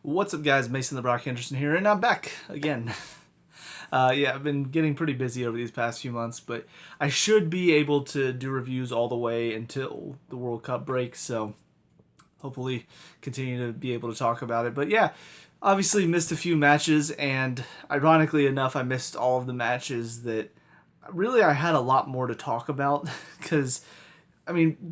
What's up, guys? Mason the Brock Henderson here, and I'm back again. I've been getting pretty busy over these past few months, but I should be able to do reviews all the way until the World Cup break, so hopefully continue to be able to talk about it. But yeah, obviously missed a few matches, and ironically enough, I missed all of the matches that really I had a lot more to talk about because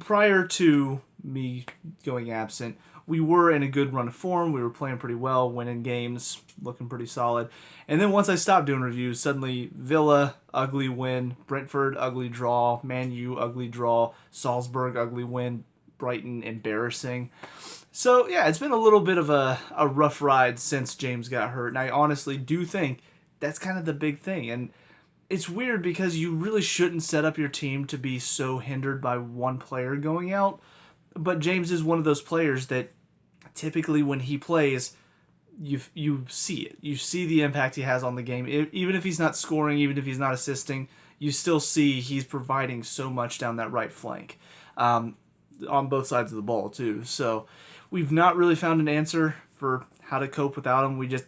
prior to me going absent, we were in a good run of form. We were playing pretty well, winning games, looking pretty solid. And then once I stopped doing reviews, suddenly Villa, ugly win. Brentford, ugly draw. Man U, ugly draw. Salzburg, ugly win. Brighton, embarrassing. So, yeah, it's been a little bit of a rough ride since James got hurt. And I honestly do think that's kind of the big thing. And it's weird because you really shouldn't set up your team to be so hindered by one player going out. But James is one of those players that typically when he plays, you see it. You see the impact he has on the game. Even if he's not scoring, even if he's not assisting, you still see he's providing so much down that right flank, on both sides of the ball too. So we've not really found an answer for how to cope without him.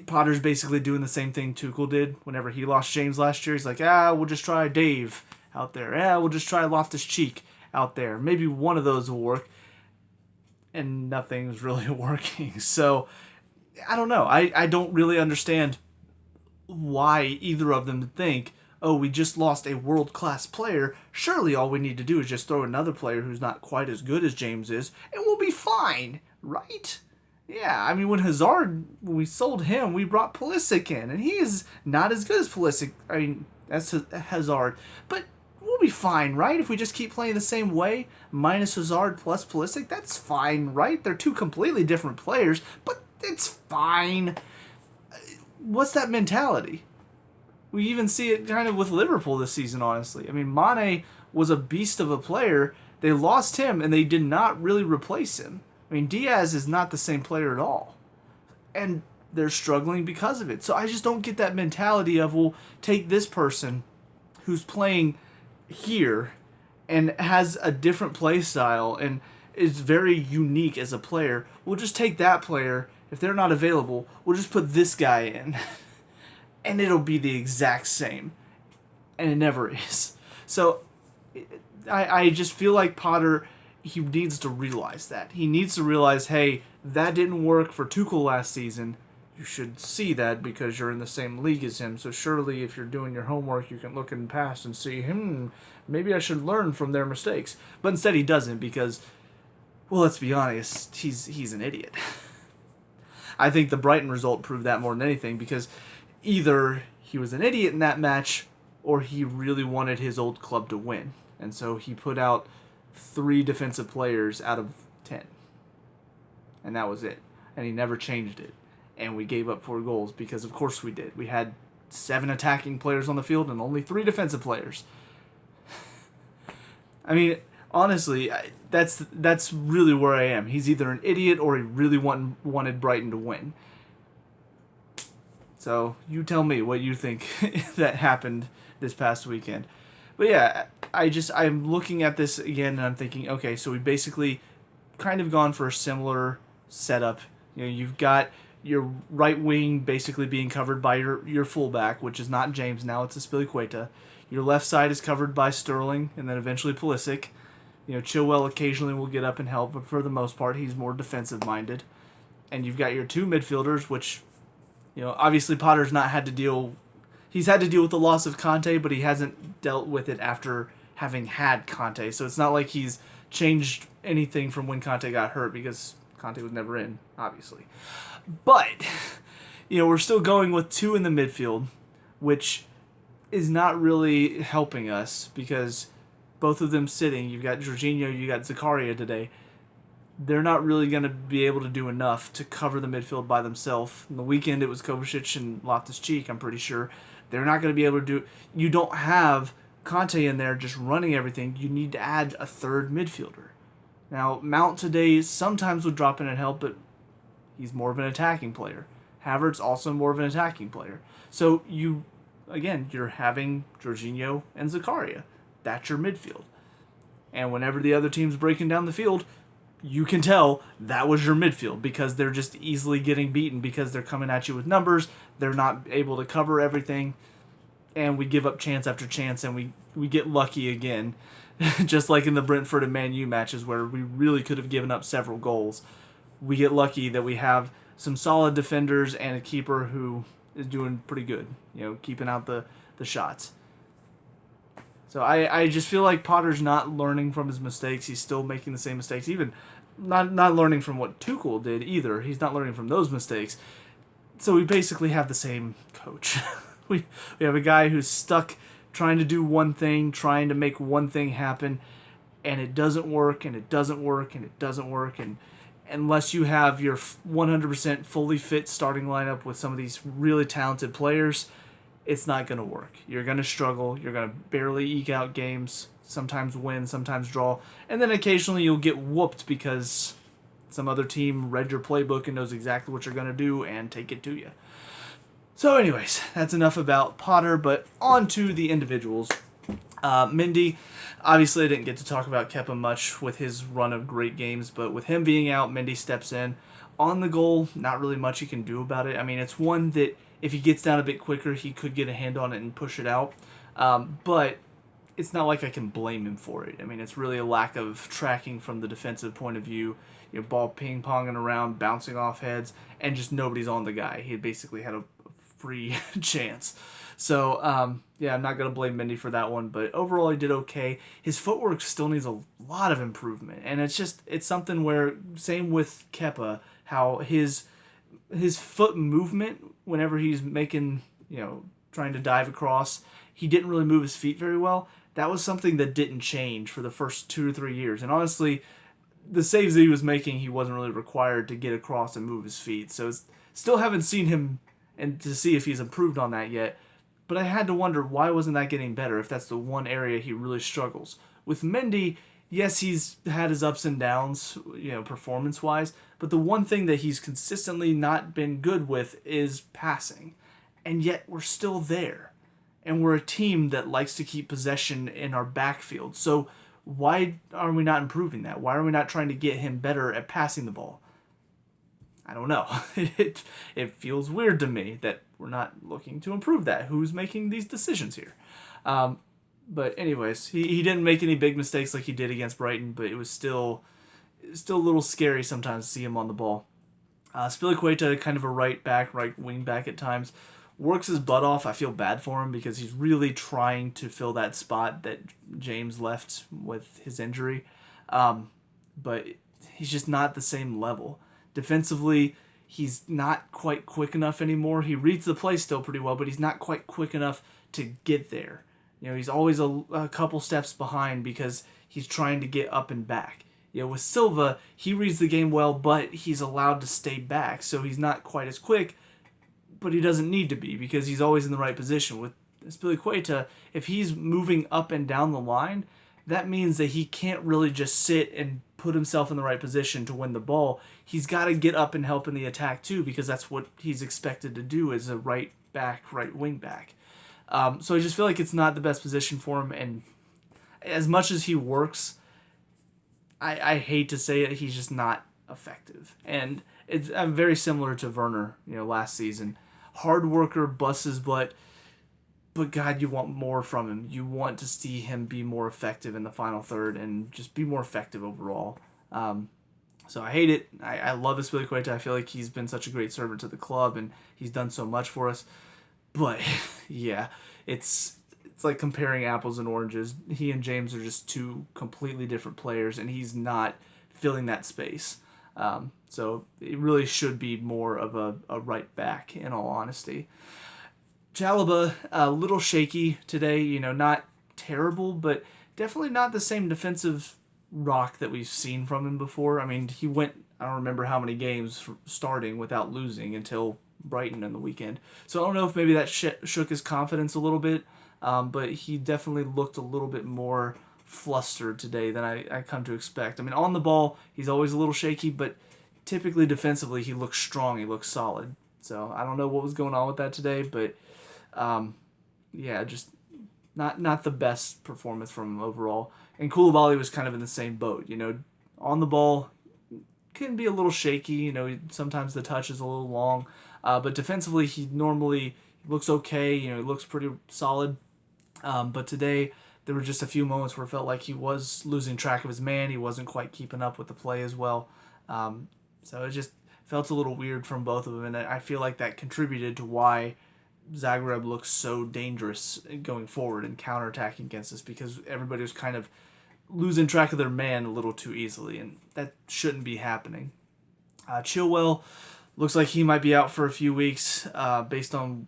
Potter's basically doing the same thing Tuchel did whenever he lost James last year. He's like, we'll just try Dave out there. We'll just try Loftus-Cheek out there. Maybe one of those will work. And nothing's really working. So, I don't know. I don't really understand why either of them think, oh, we just lost a world-class player. Surely all we need to do is just throw another player who's not quite as good as James is, and we'll be fine, right? Yeah, when we sold him, we brought Pulisic in, and he is not as good as Pulisic. That's Hazard. But we'll be fine, right? If we just keep playing the same way, minus Hazard plus Pulisic, that's fine, right? They're two completely different players, but it's fine. What's that mentality? We even see it kind of with Liverpool this season, honestly. Mane was a beast of a player. They lost him, and they did not really replace him. Diaz is not the same player at all. And they're struggling because of it. So I just don't get that mentality of, well, take this person who's playing here and has a different play style and is very unique as a player. We'll just take that player. If they're not available, we'll just put this guy in. And it'll be the exact same. And it never is. So I just feel like Potter, he needs to realize that. He needs to realize, hey, that didn't work for Tuchel last season. You should see that because you're in the same league as him. So surely if you're doing your homework, you can look in the past and see, maybe I should learn from their mistakes. But instead he doesn't because, well, let's be honest, he's an idiot. I think the Brighton result proved that more than anything because either he was an idiot in that match or he really wanted his old club to win. And so he put out 3 defensive players out of 10. And that was it. And he never changed it. And we gave up 4 goals because of course we did. We had 7 attacking players on the field and only 3 defensive players. Honestly, that's really where I am. He's either an idiot or he really wanted Brighton to win. So you tell me what you think that happened this past weekend. But yeah, I'm looking at this again and I'm thinking, okay, so we basically kind of gone for a similar setup. You've got your right wing basically being covered by your fullback, which is not James now, it's Aspilicueta. Your left side is covered by Sterling and then eventually Pulisic. Chilwell occasionally will get up and help, but for the most part, he's more defensive minded. And you've got your 2 midfielders, which, obviously Potter's not had to deal. He's had to deal with the loss of Conte, but he hasn't dealt with it after having had Conte. So it's not like he's changed anything from when Conte got hurt because Conte was never in, obviously. But, we're still going with 2 in the midfield, which is not really helping us because both of them sitting, you've got Jorginho, you got Zakaria today. They're not really going to be able to do enough to cover the midfield by themselves. In the weekend, it was Kovacic and Loftus-Cheek, I'm pretty sure. They're not going to be able to do. You don't have Conte in there just running everything. You need to add a 3rd midfielder. Now, Mount today sometimes would drop in and help, but he's more of an attacking player. Havertz also more of an attacking player. So you're having Jorginho and Zakaria. That's your midfield. And whenever the other team's breaking down the field, you can tell that was your midfield because they're just easily getting beaten because they're coming at you with numbers. They're not able to cover everything, and we give up chance after chance, and we get lucky again, just like in the Brentford and Man U matches where we really could have given up several goals. We get lucky that we have some solid defenders and a keeper who is doing pretty good, keeping out the shots. So I just feel like Potter's not learning from his mistakes. He's still making the same mistakes. Even not learning from what Tuchel did either. He's not learning from those mistakes. So we basically have the same coach. we have a guy who's stuck trying to do one thing, trying to make one thing happen, and it doesn't work, and it doesn't work, and it doesn't work. And unless you have your 100% fully fit starting lineup with some of these really talented players, it's not going to work. You're going to struggle. You're going to barely eke out games, sometimes win, sometimes draw. And then occasionally you'll get whooped because some other team read your playbook and knows exactly what you're going to do and take it to you. So anyways, that's enough about Potter, but on to the individuals. Mendy, obviously I didn't get to talk about Kepa much with his run of great games, but with him being out, Mendy steps in. On the goal, not really much he can do about it. I mean, it's one that if he gets down a bit quicker, he could get a hand on it and push it out. But it's not like I can blame him for it. I mean, it's really a lack of tracking from the defensive point of view. Ball ping-ponging around, bouncing off heads, and just nobody's on the guy. He basically had a free chance. So, I'm not going to blame Mendy for that one, but overall he did okay. His footwork still needs a lot of improvement, and it's something where, same with Kepa, how his foot movement, whenever he's making, trying to dive across, he didn't really move his feet very well. That was something that didn't change for the first 2 or 3 years, and honestly, the saves that he was making, he wasn't really required to get across and move his feet, so still haven't seen him and to see if he's improved on that yet. But I had to wonder, why wasn't that getting better if that's the one area he really struggles? With Mendy, yes, he's had his ups and downs, performance-wise, but the one thing that he's consistently not been good with is passing. And yet we're still there. And we're a team that likes to keep possession in our backfield. So why are we not improving that? Why are we not trying to get him better at passing the ball? I don't know. It feels weird to me that we're not looking to improve that. Who's making these decisions here? But anyways, he didn't make any big mistakes like he did against Brighton, but it was still a little scary sometimes to see him on the ball. Spilicueta, kind of a right wing back at times, works his butt off. I feel bad for him because he's really trying to fill that spot that James left with his injury. But he's just not the same level. Defensively, he's not quite quick enough anymore. He reads the play still pretty well, but he's not quite quick enough to get there. He's always a couple steps behind because he's trying to get up and back. With Silva, he reads the game well, but he's allowed to stay back, so he's not quite as quick, but he doesn't need to be because he's always in the right position. With Spilicueta, if he's moving up and down the line, that means that he can't really just sit and put himself in the right position to win the ball. He's got to get up and help in the attack too, because that's what he's expected to do as a right wing back. So I just feel like it's not the best position for him, and as much as he works, I hate to say it, he's just not effective. And it's very similar to Werner, last season. Hard worker, busts his butt, but God, you want more from him. You want to see him be more effective in the final third and just be more effective overall. So I hate it. I love Spilicueta. I feel like he's been such a great servant to the club and he's done so much for us. But yeah, it's like comparing apples and oranges. He and James are just two completely different players, and he's not filling that space. So it really should be more of a right back, in all honesty. Chalobah, a little shaky today, not terrible, but definitely not the same defensive rock that we've seen from him before. I mean, he went, I don't remember how many games starting without losing until Brighton in the weekend. So I don't know if maybe that shook his confidence a little bit, but he definitely looked a little bit more flustered today than I come to expect. I mean, on the ball, he's always a little shaky, but typically defensively, he looks strong, he looks solid. So I don't know what was going on with that today, but just not the best performance from him overall. And Koulibaly was kind of in the same boat. On the ball, can be a little shaky. Sometimes the touch is a little long, but defensively he normally looks okay. He looks pretty solid. But today there were just a few moments where it felt like he was losing track of his man. He wasn't quite keeping up with the play as well. So it just felt a little weird from both of them, and I feel like that contributed to why Zagreb looks so dangerous going forward and counterattacking against us, because everybody was kind of losing track of their man a little too easily, and that shouldn't be happening. Chilwell looks like he might be out for a few weeks. Based on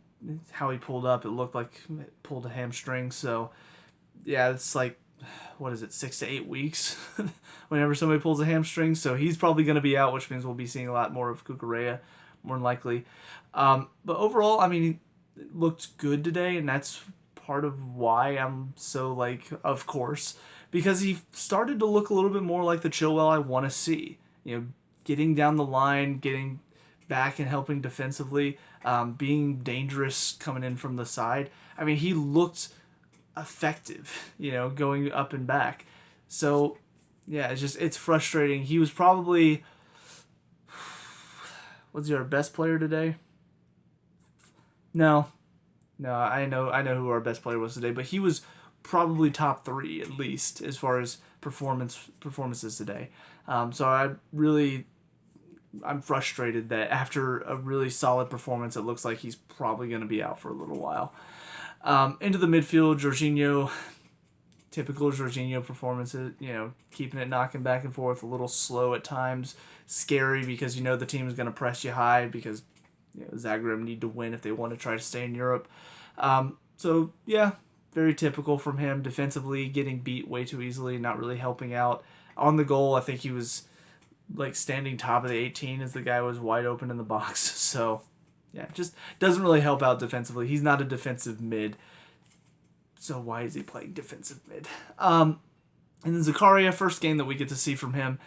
how he pulled up, it looked like he pulled a hamstring. So, yeah, it's like, what is it, 6 to 8 weeks whenever somebody pulls a hamstring. So he's probably going to be out, which means we'll be seeing a lot more of Cucurella, more than likely. But overall, I mean, it looked good today, and that's part of why I'm so, of course, because he started to look a little bit more like the Chilwell I want to see. Getting down the line, getting back and helping defensively, being dangerous coming in from the side. I mean, he looked effective, going up and back. So, yeah, it's frustrating. He was probably, was he our best player today? No, I know who our best player was today, but he was probably top 3 at least as far as performances today. So I'm frustrated that after a really solid performance, it looks like he's probably going to be out for a little while. Into the midfield, Jorginho, typical Jorginho performances, keeping it knocking back and forth, a little slow at times, scary because the team is going to press you high because Zagreb need to win if they want to try to stay in Europe. So, yeah, very typical from him. Defensively, getting beat way too easily, not really helping out. On the goal, I think he was standing top of the 18 as the guy was wide open in the box. So, yeah, just doesn't really help out defensively. He's not a defensive mid. So why is he playing defensive mid? And then Zakaria, first game that we get to see from him,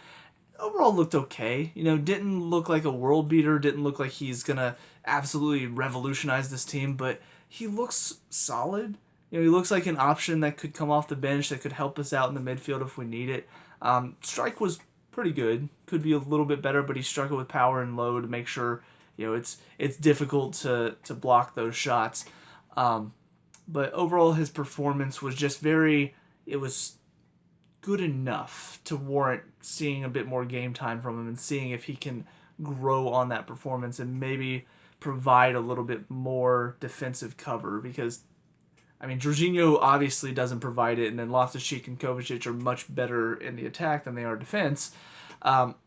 overall looked okay. Didn't look like a world beater. Didn't look like he's going to absolutely revolutionize this team. But he looks solid. He looks like an option that could come off the bench that could help us out in the midfield if we need it. Strike was pretty good. Could be a little bit better, but he struck it with power and low to make sure it's difficult to block those shots. But overall, his performance was just it was good enough to warrant seeing a bit more game time from him and seeing if he can grow on that performance and maybe provide a little bit more defensive cover, because I mean, Jorginho obviously doesn't provide it, and then Loftus-Cheek and Kovacic are much better in the attack than they are defense.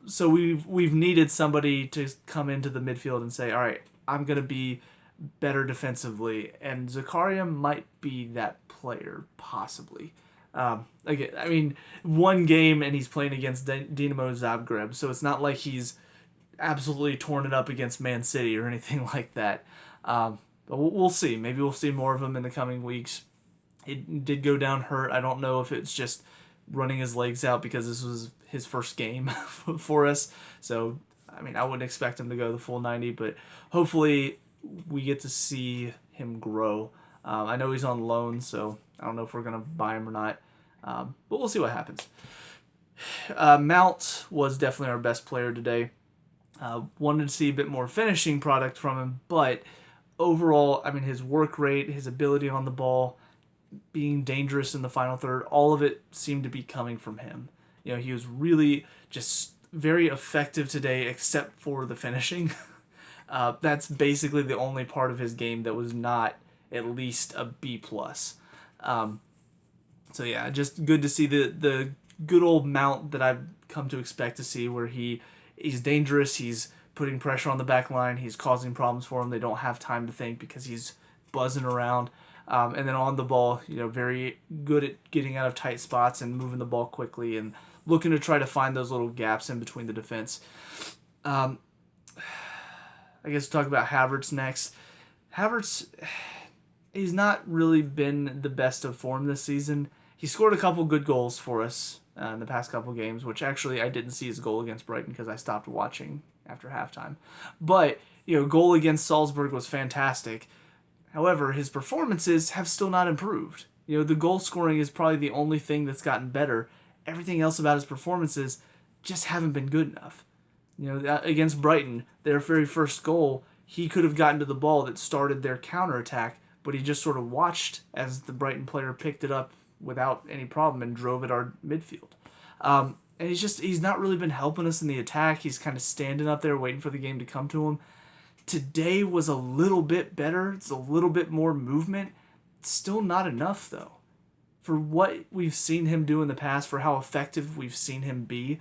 So we've needed somebody to come into the midfield and say, all right, I'm going to be better defensively, and Zakaria might be that player, possibly. Again, I mean, one game and he's playing against Dinamo Zagreb, so it's not like he's absolutely torn it up against Man City or anything like that. But we'll see. Maybe we'll see more of him in the coming weeks. It did go down hurt. I don't know if it's just running his legs out because this was his first game for us. So, I mean, I wouldn't expect him to go the full 90, but hopefully we get to see him grow. I know he's on loan, so I don't know if we're going to buy him or not. But we'll see what happens. Mount was definitely our best player today. Wanted to see a bit more finishing product from him, but overall, I mean, his work rate, his ability on the ball, being dangerous in the final third, all of it seemed to be coming from him. He was really just very effective today, except for the finishing. That's basically the only part of his game that was not at least a B+. So yeah, just good to see the good old Mount that I've come to expect to see, where he's dangerous, he's putting pressure on the back line, he's causing problems for them. They don't have time to think because he's buzzing around. And then on the ball, very good at getting out of tight spots and moving the ball quickly and looking to try to find those little gaps in between the defense. I guess we'll talk about Havertz next. Havertz, he's not really been the best of form this season. He scored a couple good goals for us in the past couple games, which actually I didn't see his goal against Brighton because I stopped watching after halftime. But, goal against Salzburg was fantastic. However, his performances have still not improved. The goal scoring is probably the only thing that's gotten better. Everything else about his performances just haven't been good enough. Against Brighton, their very first goal, he could have gotten to the ball that started their counterattack, but he just sort of watched as the Brighton player picked it up without any problem and drove at our midfield. And he's not really been helping us in the attack. He's kind of standing up there waiting for the game to come to him. Today was a little bit better. It's a little bit more movement. It's still not enough, though. For what we've seen him do in the past, for how effective we've seen him be,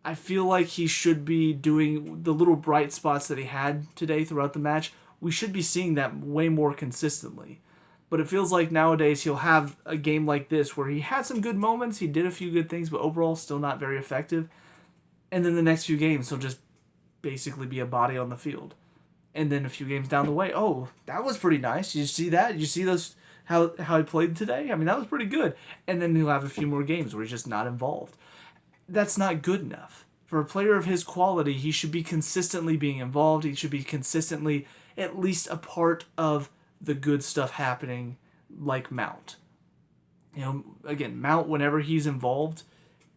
I feel like he should be doing the little bright spots that he had today throughout the match. We should be seeing that way more consistently. But it feels like nowadays he'll have a game like this where he had some good moments, he did a few good things, but overall still not very effective. And then the next few games he'll just basically be a body on the field. And then a few games down the way, oh, that was pretty nice. Did you see that? Did you see those how he played today? I mean, that was pretty good. And then he'll have a few more games where he's just not involved. That's not good enough. For a player of his quality, he should be consistently being involved. He should be consistently at least a part of the good stuff happening, like Mount. Again, Mount, whenever he's involved,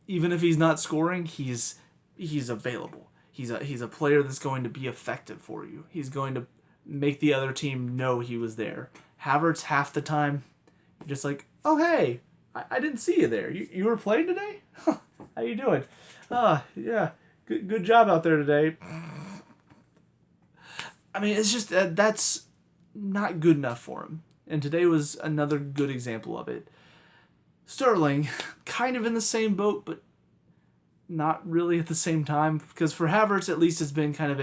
even if he's not scoring, he's available. He's a player that's going to be effective for you. He's going to make the other team know he was there. Havertz, half the time, you're just like, oh, hey, I didn't see you there. You were playing today? How you doing? Yeah, good job out there today. I mean, it's just that's not good enough for him. And today was another good example of it. Sterling, kind of in the same boat, but not really at the same time. Because for Havertz, at least it's been kind of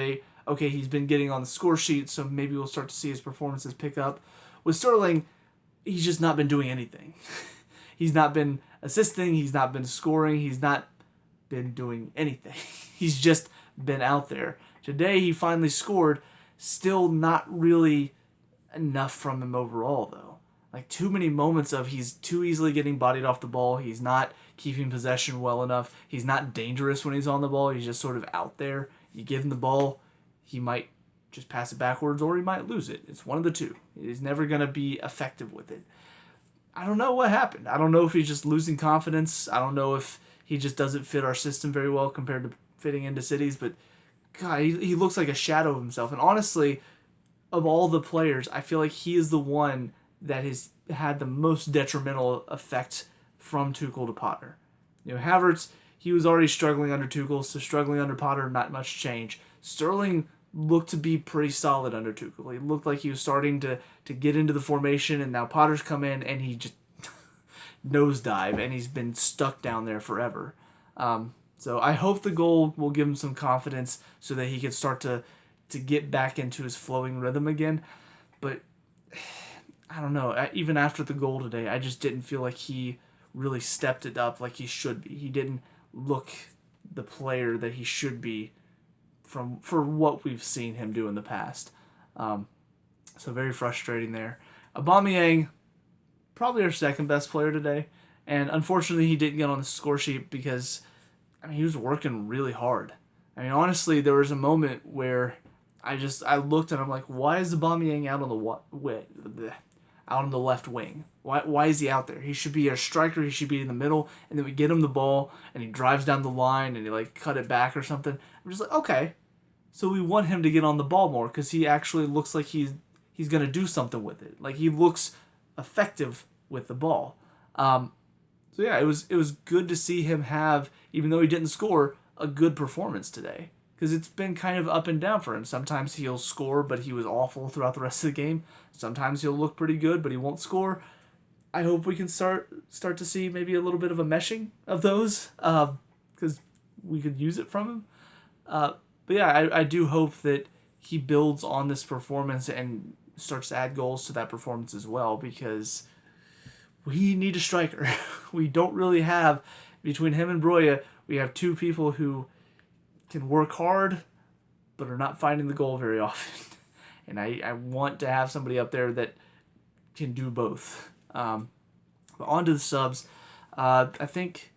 okay, he's been getting on the score sheet, so maybe we'll start to see his performances pick up. With Sterling, he's just not been doing anything. He's not been assisting, he's not been scoring, he's not been doing anything. He's just been out there. Today, he finally scored. Still not really enough from him overall, though. Like, too many moments of he's too easily getting bodied off the ball. He's not keeping possession well enough. He's not dangerous when he's on the ball. He's just sort of out there. You give him the ball, he might just pass it backwards or he might lose it. It's one of the two. He's never going to be effective with it. I don't know what happened. I don't know if he's just losing confidence. I don't know if he just doesn't fit our system very well compared to fitting into City's, but God, he looks like a shadow of himself. And honestly, of all the players, I feel like he is the one that has had the most detrimental effect from Tuchel to Potter. Havertz, he was already struggling under Tuchel, so struggling under Potter, not much change. Sterling looked to be pretty solid under Tuchel. He looked like he was starting to get into the formation, and now Potter's come in, and he just nosedive, and he's been stuck down there forever. So I hope the goal will give him some confidence so that he can start to get back into his flowing rhythm again. But I don't know. Even after the goal today, I just didn't feel like he really stepped it up like he should be. He didn't look the player that he should be for what we've seen him do in the past. So very frustrating there. Aubameyang, probably our second best player today. And unfortunately, he didn't get on the score sheet because he was working really hard. Honestly, there was a moment where I looked and I'm like, why is Aubameyang out on the left wing? Why is he out there? He should be a striker. He should be in the middle. And then we get him the ball and he drives down the line and he cut it back or something. I'm just like, okay, so we want him to get on the ball more because he actually looks like he's gonna do something with it. Like, he looks effective with the ball. So yeah, it was good to see him have, even though he didn't score, a good performance today. Because it's been kind of up and down for him. Sometimes he'll score, but he was awful throughout the rest of the game. Sometimes he'll look pretty good, but he won't score. I hope we can start to see maybe a little bit of a meshing of those, because we could use it from him. But yeah, I do hope that he builds on this performance and starts to add goals to that performance as well, because we need a striker. We don't really have, between him and Broya, we have two people who can work hard, but are not finding the goal very often. And I want to have somebody up there that can do both. But on to the subs. I think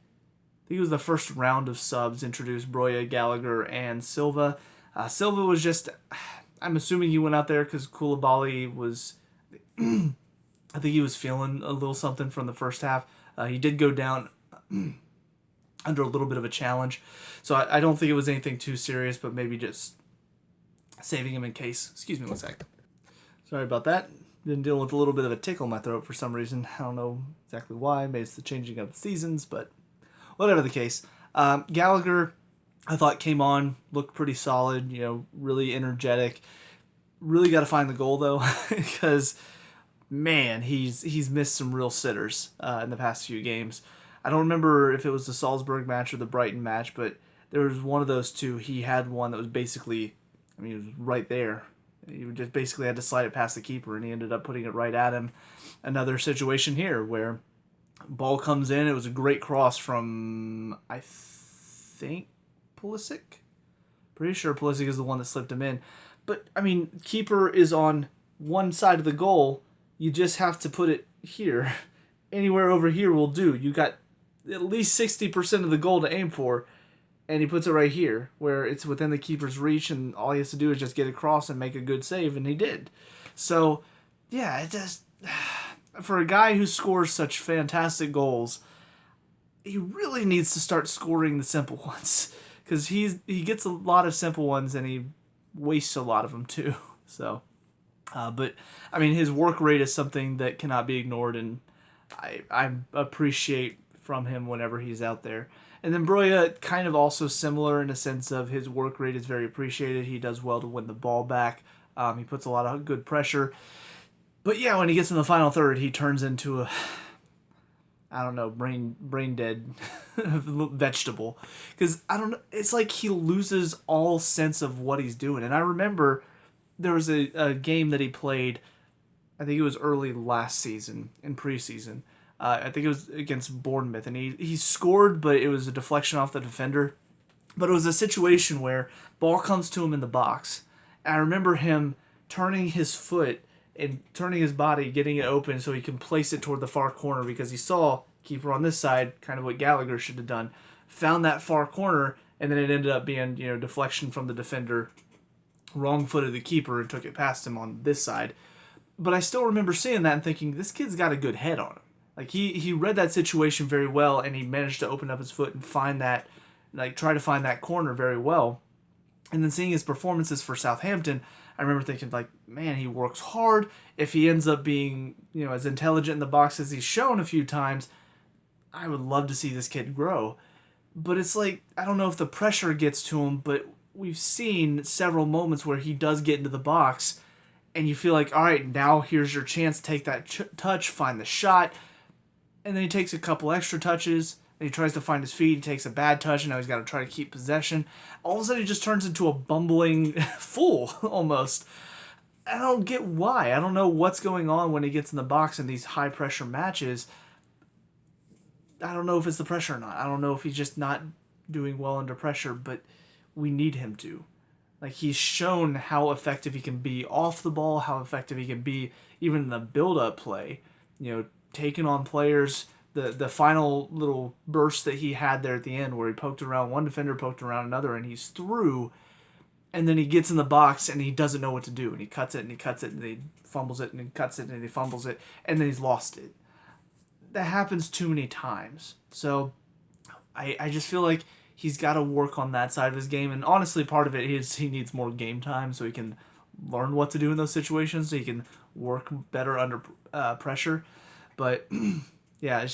it was the first round of subs introduced Broya, Gallagher, and Silva. Silva was just, I'm assuming he went out there because Koulibaly was, I think he was feeling a little something from the first half. He did go down under a little bit of a challenge. So I don't think it was anything too serious, but maybe just saving him in case. Excuse me one sec. Sorry about that. Been dealing with a little bit of a tickle in my throat for some reason. I don't know exactly why. Maybe it's the changing of the seasons, but whatever the case. Gallagher, I thought came on, looked pretty solid, really energetic. Really got to find the goal though, because man, he's missed some real sitters in the past few games. I don't remember if it was the Salzburg match or the Brighton match, but there was one of those two. He had one that was basically, it was right there. You just basically had to slide it past the keeper, and he ended up putting it right at him. Another situation here where ball comes in. It was a great cross from, I think, Pulisic. Pretty sure Pulisic is the one that slipped him in. But, keeper is on one side of the goal. You just have to put it here. Anywhere over here will do. You got at least 60% of the goal to aim for, and he puts it right here, where it's within the keeper's reach, and all he has to do is just get across and make a good save, and he did. So, yeah, it just... For a guy who scores such fantastic goals, he really needs to start scoring the simple ones, because he gets a lot of simple ones, and he wastes a lot of them too. So, but his work rate is something that cannot be ignored, and I appreciate from him whenever he's out there. And then Broya, kind of also similar in a sense of his work rate is very appreciated. He does well to win the ball back. He puts a lot of good pressure. But yeah, when he gets in the final third, he turns into brain dead vegetable. Because, it's like he loses all sense of what he's doing. And I remember there was a game that he played, I think it was early last season, in preseason. I think it was against Bournemouth. And he scored, but it was a deflection off the defender. But it was a situation where ball comes to him in the box. And I remember him turning his foot and turning his body, getting it open so he can place it toward the far corner, because he saw keeper on this side, kind of what Gallagher should have done, found that far corner, and then it ended up being, deflection from the defender, wrong foot of the keeper, and took it past him on this side. But I still remember seeing that and thinking, this kid's got a good head on him. Like, he read that situation very well, and he managed to open up his foot and find that, try to find that corner very well. And then seeing his performances for Southampton, I remember thinking, man, he works hard. If he ends up being, as intelligent in the box as he's shown a few times, I would love to see this kid grow. But it's I don't know if the pressure gets to him, but we've seen several moments where he does get into the box, and you feel like, all right, now here's your chance to take that touch, find the shot, and then he takes a couple extra touches, and he tries to find his feet, he takes a bad touch, and now he's got to try to keep possession. All of a sudden, he just turns into a bumbling fool, almost. I don't get why. I don't know what's going on when he gets in the box in these high-pressure matches. I don't know if it's the pressure or not. I don't know if he's just not doing well under pressure, but we need him to. He's shown how effective he can be off the ball, how effective he can be even in the build-up play. Taking on players... The final little burst that he had there at the end, where he poked around one defender, poked around another, and he's through, and then he gets in the box and he doesn't know what to do, and he cuts it and he cuts it and he fumbles it and he cuts it and he fumbles it, and then he's lost it. That happens too many times. So I just feel like he's got to work on that side of his game, and honestly, part of it is he needs more game time so he can learn what to do in those situations, so he can work better under pressure. But yeah,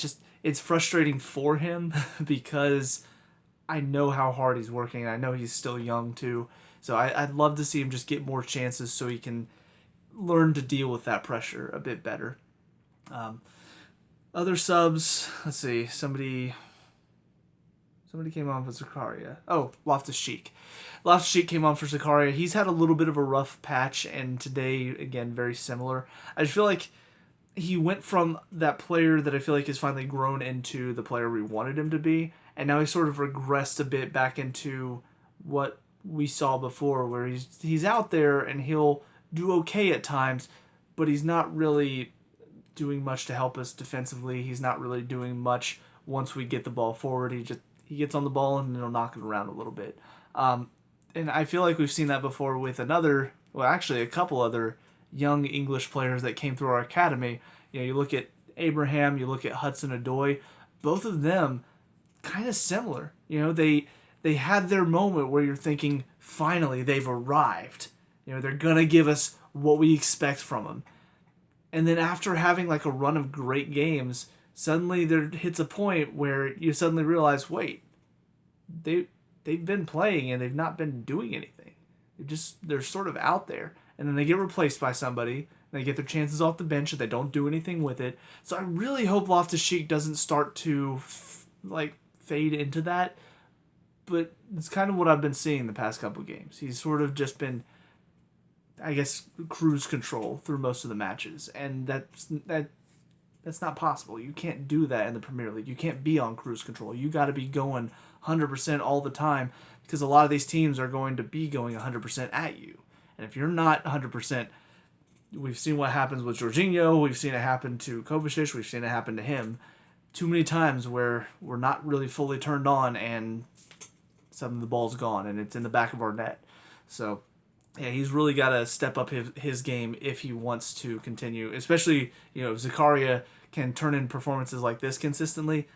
it's frustrating for him because I know how hard he's working, and I know he's still young too. So I'd love to see him just get more chances so he can learn to deal with that pressure a bit better. Other subs, let's see, somebody came on for Zakaria. Oh, Loftus-Cheek. Loftus-Cheek came on for Zakaria. He's had a little bit of a rough patch, and today, again, very similar. I just feel like he went from that player that I feel like has finally grown into the player we wanted him to be, and now he's sort of regressed a bit back into what we saw before, where he's out there and he'll do okay at times, but he's not really doing much to help us defensively. He's not really doing much once we get the ball forward. He gets on the ball and he'll knock it around a little bit. And I feel like we've seen that before with a couple other young English players that came through our academy. You look at Abraham, you look at Hudson-Odoi. Both of them kind of similar. They had their moment where you're thinking, finally, they've arrived. They're going to give us what we expect from them. And then after having like a run of great games, suddenly there hits a point where you suddenly realize, wait, they've been playing and they've not been doing anything. They're sort of out there. And then they get replaced by somebody. They get their chances off the bench and they don't do anything with it. So I really hope Loftus-Cheek doesn't start to fade into that. But it's kind of what I've been seeing the past couple games. He's sort of just been, I guess, cruise control through most of the matches. And that's not possible. You can't do that in the Premier League. You can't be on cruise control. You got to be going 100% all the time, because a lot of these teams are going to be going 100% at you. And if you're not 100%, we've seen what happens with Jorginho. We've seen it happen to Kovacic. We've seen it happen to him too many times where we're not really fully turned on and suddenly the ball's gone and it's in the back of our net. So, yeah, he's really got to step up his game if he wants to continue. Especially, if Zakaria can turn in performances like this consistently,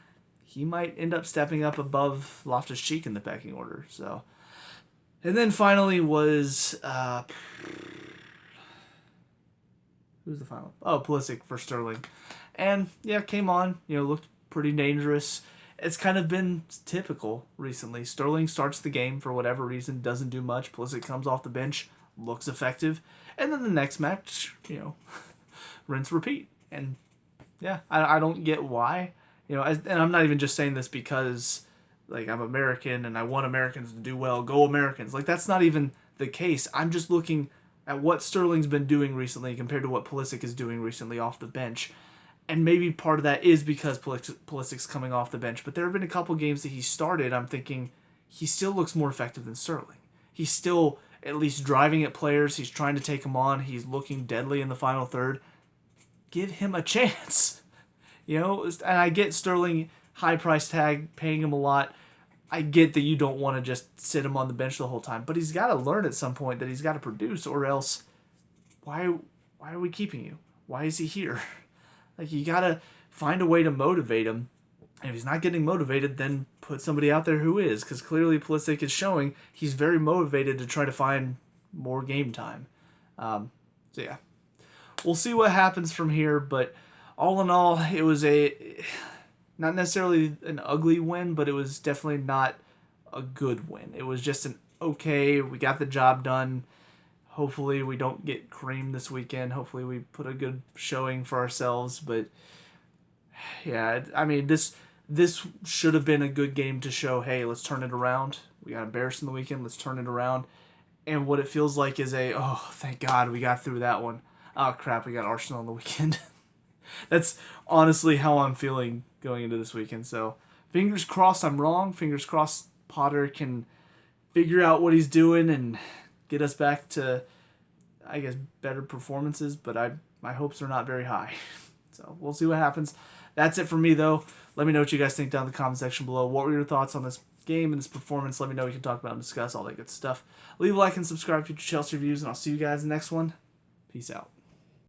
he might end up stepping up above Loftus-Cheek in the pecking order. So, and then finally was who's the final? Oh, Pulisic for Sterling, and yeah, came on. Looked pretty dangerous. It's kind of been typical recently. Sterling starts the game for whatever reason, doesn't do much. Pulisic comes off the bench, looks effective, and then the next match, rinse repeat. And yeah, I don't get why. And I'm not even just saying this because I'm American and I want Americans to do well. Go Americans! That's not even the case. I'm just looking at what Sterling's been doing recently compared to what Pulisic is doing recently off the bench. And maybe part of that is because Pulisic's coming off the bench. But there have been a couple games that he started, I'm thinking, he still looks more effective than Sterling. He's still at least driving at players. He's trying to take them on. He's looking deadly in the final third. Give him a chance. And I get Sterling, high price tag, paying him a lot. I get that you don't want to just sit him on the bench the whole time. But he's got to learn at some point that he's got to produce, or else why are we keeping you? Why is he here? You got to find a way to motivate him. And if he's not getting motivated, then put somebody out there who is. Because clearly Pulisic is showing he's very motivated to try to find more game time. So yeah, we'll see what happens from here. But all in all, it was not necessarily an ugly win, but it was definitely not a good win. It was just an okay, we got the job done. Hopefully we don't get creamed this weekend. Hopefully we put a good showing for ourselves. But yeah, I mean, this should have been a good game to show, hey, let's turn it around. We got embarrassed in the weekend. Let's turn it around. And what it feels like is thank God we got through that one. Oh, crap, we got Arsenal on the weekend. That's honestly how I'm feeling going into this weekend. So fingers crossed I'm wrong. Fingers crossed Potter can figure out what he's doing and get us back to, I guess, better performances, but my hopes are not very high. So we'll see what happens. That's it for me, though. Let me know what you guys think down in the comment section below. What were your thoughts on this game and this performance? Let me know. We can talk about and discuss all that good stuff. Leave a like and subscribe for future Chelsea reviews, and I'll see you guys in the next one. Peace out.